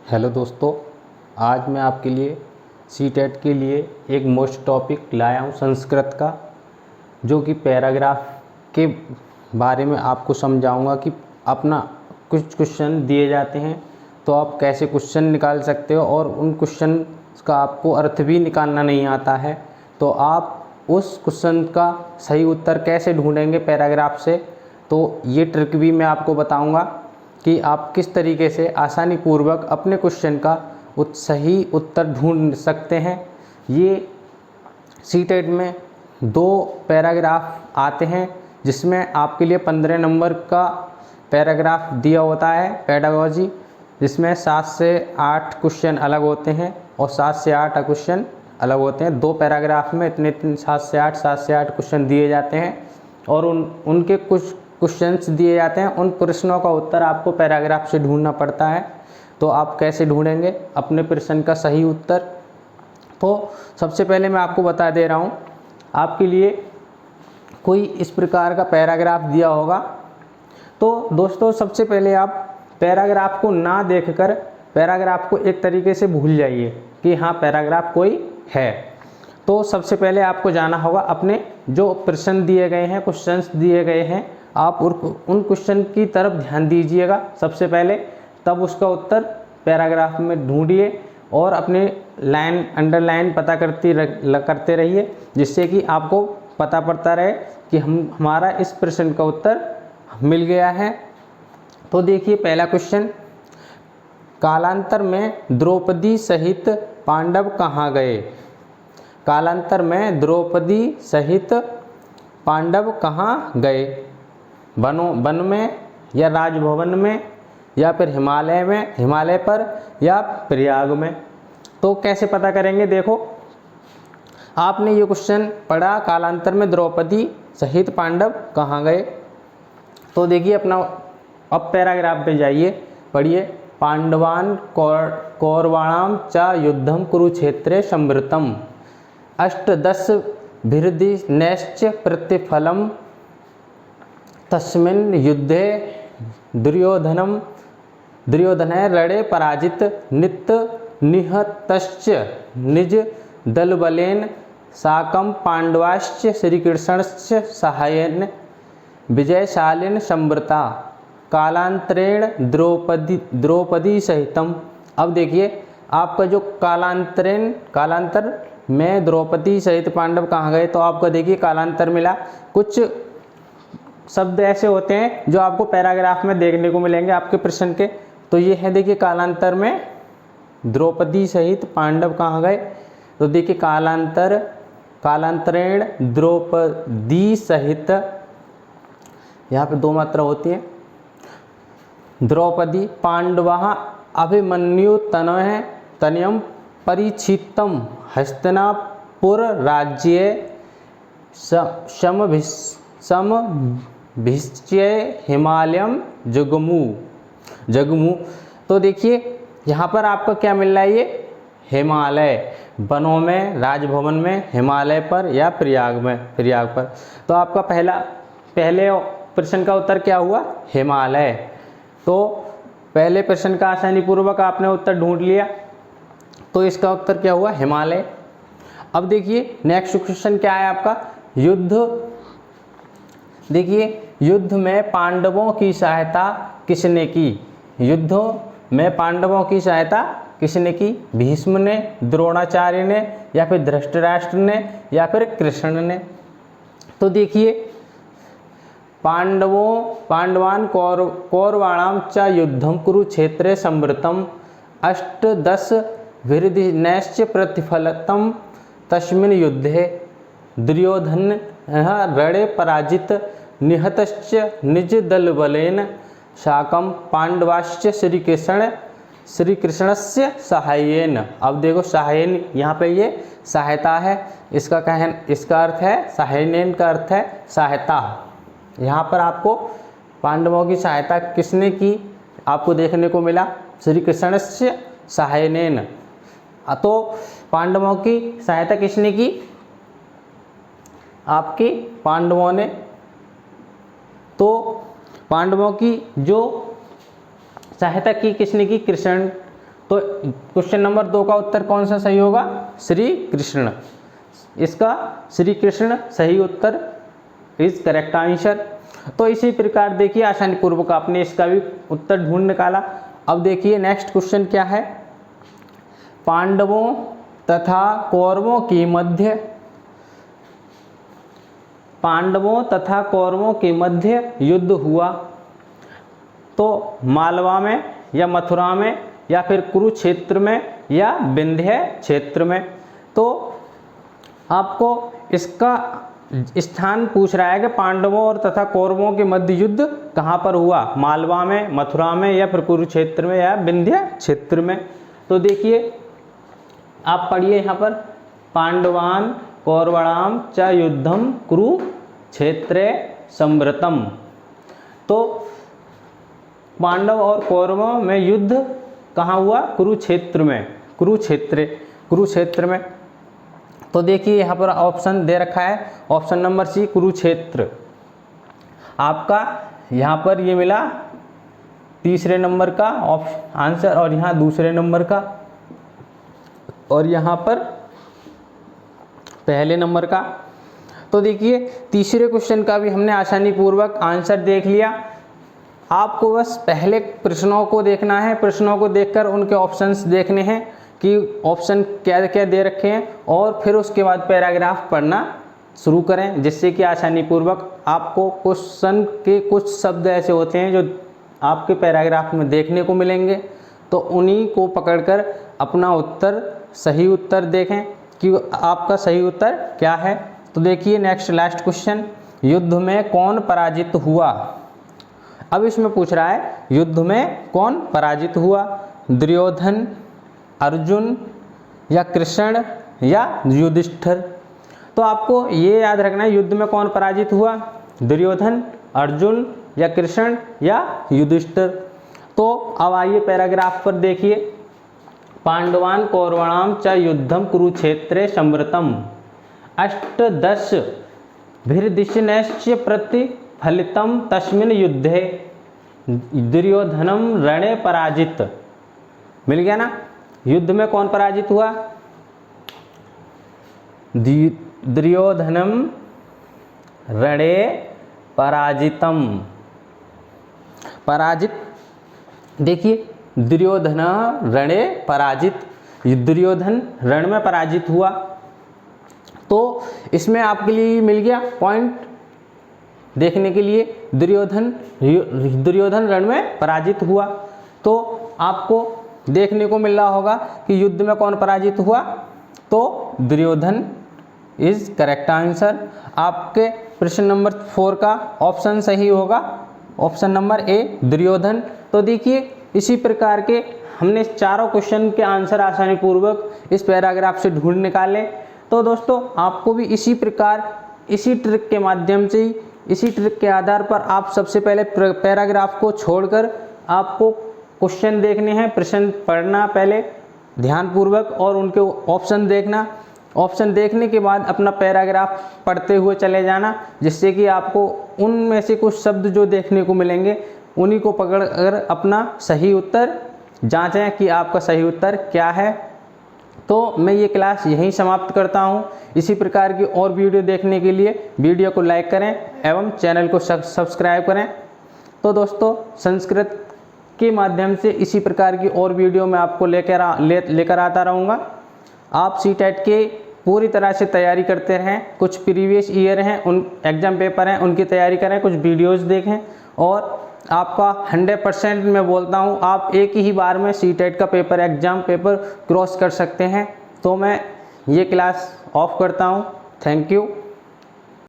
Hello दोस्तों, आज मैं आपके लिए सीटेट के लिए एक मोस्ट टॉपिक लाया हूँ संस्कृत का, जो कि पैराग्राफ के बारे में आपको समझाऊंगा कि अपना कुछ क्वेश्चन दिए जाते हैं तो आप कैसे क्वेश्चन निकाल सकते हो, और उन क्वेश्चन का आपको अर्थ भी निकालना नहीं आता है तो आप उस क्वेश्चन का सही उत्तर कैसे ढूंढेंगे पैराग्राफ से। तो ये ट्रिक भी मैं आपको बताऊंगा कि आप किस तरीके से आसानी पूर्वक अपने क्वेश्चन का सही उत्तर ढूंढ सकते हैं। ये सीटेट में 2 पैराग्राफ आते हैं, जिसमें आपके लिए 15 नंबर का पैराग्राफ दिया होता है पेडागोजी, जिसमें 7 से 8 क्वेश्चन अलग होते हैं और 7 से 8 क्वेश्चन अलग होते हैं। 2 पैराग्राफ में इतने 7 से 8 क्वेश्चन दिए जाते हैं और उनके कुछ क्वेश्चंस दिए जाते हैं। उन प्रश्नों का उत्तर आपको पैराग्राफ से ढूंढना पड़ता है। तो आप कैसे ढूंढेंगे अपने प्रश्न का सही उत्तर? तो सबसे पहले मैं आपको बता दे रहा हूँ, आपके लिए कोई इस प्रकार का पैराग्राफ दिया होगा। तो दोस्तों, सबसे पहले आप पैराग्राफ को ना देखकर पैराग्राफ को एक तरीके से भूल जाइए कि हाँ पैराग्राफ कोई है। तो सबसे पहले आपको जाना होगा अपने जो प्रश्न दिए गए हैं, क्वेश्चंस दिए गए हैं, आप उन क्वेश्चन की तरफ ध्यान दीजिएगा सबसे पहले, तब उसका उत्तर पैराग्राफ में ढूंढिए और अपने लाइन अंडरलाइन पता करते रहिए, जिससे कि आपको पता पड़ता रहे कि हमारा इस प्रश्न का उत्तर मिल गया है। तो देखिए पहला क्वेश्चन, कालांतर में द्रौपदी सहित पांडव कहाँ गए? कालांतर में द्रौपदी सहित पांडव कहाँ गए? वन में या राजभवन में या फिर हिमालय पर या प्रयाग में? तो कैसे पता करेंगे? देखो, आपने ये क्वेश्चन पढ़ा, कालांतर में द्रौपदी सहित पांडव कहाँ गए। तो देखिए अपना अब पैराग्राफ पे जाइए, पढ़िए। पांडवान कौरवाणाम च युद्धम कुरुक्षेत्रे संवृतम अष्टदश भिर्दिनैश्च प्रतिफलम तस्मिन् युद्धे दुर्योधनः रणे पराजित निहतश्च निज दलबलेन साकं पांडवाश्च श्रीकृष्णस्य साहाय्येन विजयशालिन संवृता कालांतरेण द्रौपदी सहितम। अब देखिए आपका जो कालांतर में द्रौपदी सहित पांडव कहाँ गए, तो आपको देखिए कालांतर मिला। कुछ शब्द ऐसे होते हैं जो आपको पैराग्राफ में देखने को मिलेंगे आपके प्रश्न के। तो ये है, देखिए कालांतर में द्रौपदी सहित पांडव कहाँ गए। तो देखिए कालांतरेण द्रौपदी सहित, यहाँ पे 2 मात्रा होती है। द्रौपदी पांडवः अभिमन्यु तनयम परिचितम हस्तिनापुर राज्ये समभिश्च्य हिमालयम जगमु। तो देखिए यहाँ पर आपका क्या मिल रहा है, ये हिमालय, वनों में, राजभवन में, हिमालय पर या प्रयाग पर। तो आपका पहले प्रश्न का उत्तर क्या हुआ? हिमालय। तो पहले प्रश्न का आसानी पूर्वक आपने उत्तर ढूंढ लिया, तो इसका उत्तर क्या हुआ? हिमालय। अब देखिए नेक्स्ट क्वेश्चन क्या है आपका, युद्ध। देखिए युद्ध में पांडवों की सहायता किसने की? युद्ध में पांडवों की सहायता किसने की? भीष्म ने, द्रोणाचार्य ने, या फिर धृतराष्ट्र ने, या फिर कृष्ण ने? तो देखिए पांडवान कौरवाणाम च युद्धम कुरुक्षेत्रे संवृतम अष्टदश भिर्दिनैश्च प्रतिफलतम तस्मिन् युद्धे दुर्योधनः रणे पराजित निहतश्च निज दलबलेन साकं पांडवाश्च श्रीकृष्णस्य साहाय्येन। अब देखो साहाय्येन, यहाँ पे ये सहायता है, इसका अर्थ है साहाय्येन का अर्थ है सहायता। यहाँ पर आपको पांडवों की सहायता किसने की आपको देखने को मिला? श्रीकृष्णस्य साहाय्येन। तो पांडवों की सहायता किसने की? आपके पांडवों ने। तो पांडवों की जो सहायता की किसने की? कृष्ण। तो क्वेश्चन नंबर 2 का उत्तर कौन सा सही होगा? श्री कृष्ण। इसका श्री कृष्ण सही उत्तर इज करेक्ट आंसर। तो इसी प्रकार देखिए आसानी पूर्वक आपने इसका भी उत्तर ढूंढ निकाला। अब देखिए नेक्स्ट क्वेश्चन क्या है। पांडवों तथा कौरवों के मध्य, पांडवों तथा कौरवों के मध्य युद्ध हुआ तो मालवा में या मथुरा में या फिर कुरुक्षेत्र में या विंध्य क्षेत्र में। तो आपको इसका स्थान पूछ रहा है कि पांडवों और तथा कौरवों के मध्य युद्ध कहाँ पर हुआ, मालवा में, मथुरा में या फिर कुरुक्षेत्र में या विंध्य क्षेत्र में। तो देखिए आप पढ़िए यहाँ पर, पांडवान कौरवाणाम च युद्धम कुरुक्षेत्रे संवृतम। तो पांडव और कौरवों में युद्ध कहाँ हुआ? कुरुक्षेत्र में, कुरुक्षेत्र में। तो देखिए यहाँ पर ऑप्शन दे रखा है, ऑप्शन नंबर सी कुरुक्षेत्र आपका यहाँ पर ये मिला तीसरे नंबर का आंसर, और यहाँ दूसरे नंबर का, और यहाँ पर पहले नंबर का। तो देखिए तीसरे क्वेश्चन का भी हमने आसानी पूर्वक आंसर देख लिया। आपको बस पहले प्रश्नों को देखना है, प्रश्नों को देखकर उनके ऑप्शंस देखने हैं कि ऑप्शन क्या क्या दे रखे हैं, और फिर उसके बाद पैराग्राफ पढ़ना शुरू करें, जिससे कि आसानी पूर्वक आपको क्वेश्चन के कुछ शब्द ऐसे होते हैं जो आपके पैराग्राफ में देखने को मिलेंगे। तो उन्हीं को पकड़कर अपना उत्तर, सही उत्तर देखें कि आपका सही उत्तर क्या है। तो देखिए नेक्स्ट लास्ट क्वेश्चन, युद्ध में कौन पराजित हुआ? अब इसमें पूछ रहा है युद्ध में कौन पराजित हुआ, दुर्योधन, अर्जुन या कृष्ण या युधिष्ठिर। तो आपको ये याद रखना है युद्ध में कौन पराजित हुआ, दुर्योधन, अर्जुन या कृष्ण या युधिष्ठिर। तो अब आइए पैराग्राफ पर देखिए, पांडवान कौरवाणाम च युद्धम कुरुक्षेत्रे संवृतम अष्टदश भिर्दिशनश्च प्रतिफलितम तस्मिन् युद्धे दुर्योधनम रणे पराजित। मिल गया ना? युद्ध में कौन पराजित हुआ? दुर्योधनम रणे पराजितम। पराजित देखिए, दुर्योधन रणे पराजित, दुर्योधन रण में पराजित हुआ। तो इसमें आपके लिए मिल गया पॉइंट देखने के लिए, दुर्योधन रण में पराजित हुआ। तो आपको देखने को मिल रहा होगा कि युद्ध में कौन पराजित हुआ, तो दुर्योधन इज करेक्ट आंसर। आपके प्रश्न नंबर 4 का ऑप्शन सही होगा, ऑप्शन नंबर ए दुर्योधन। तो देखिए इसी प्रकार के हमने चारों क्वेश्चन के आंसर आसानी पूर्वक इस पैराग्राफ से ढूंढ निकाले। तो दोस्तों आपको भी इसी प्रकार, इसी ट्रिक के माध्यम से, इसी ट्रिक के आधार पर आप सबसे पहले पैराग्राफ को छोड़कर आपको क्वेश्चन देखने हैं, प्रश्न पढ़ना पहले ध्यानपूर्वक और उनके ऑप्शन देखना। ऑप्शन देखने के बाद अपना पैराग्राफ पढ़ते हुए चले जाना, जिससे कि आपको उनमें से कुछ शब्द जो देखने को मिलेंगे उन्हीं को पकड़कर अपना सही उत्तर जांचें कि आपका सही उत्तर क्या है। तो मैं ये क्लास यहीं समाप्त करता हूँ। इसी प्रकार की और वीडियो देखने के लिए वीडियो को लाइक करें एवं चैनल को सब्सक्राइब करें। तो दोस्तों संस्कृत के माध्यम से इसी प्रकार की और वीडियो मैं आपको लेकर आता रहूँगा। आप सीटेट के पूरी तरह से तैयारी करते रहें, कुछ प्रीवियस ईयर हैं, उन एग्ज़ाम पेपर हैं उनकी तैयारी करें, कुछ वीडियोस देखें और आपका 100% मैं बोलता हूँ आप एक ही बार में सीटेट का पेपर, एग्ज़ाम पेपर क्रॉस कर सकते हैं। तो मैं ये क्लास ऑफ करता हूँ। Thank you.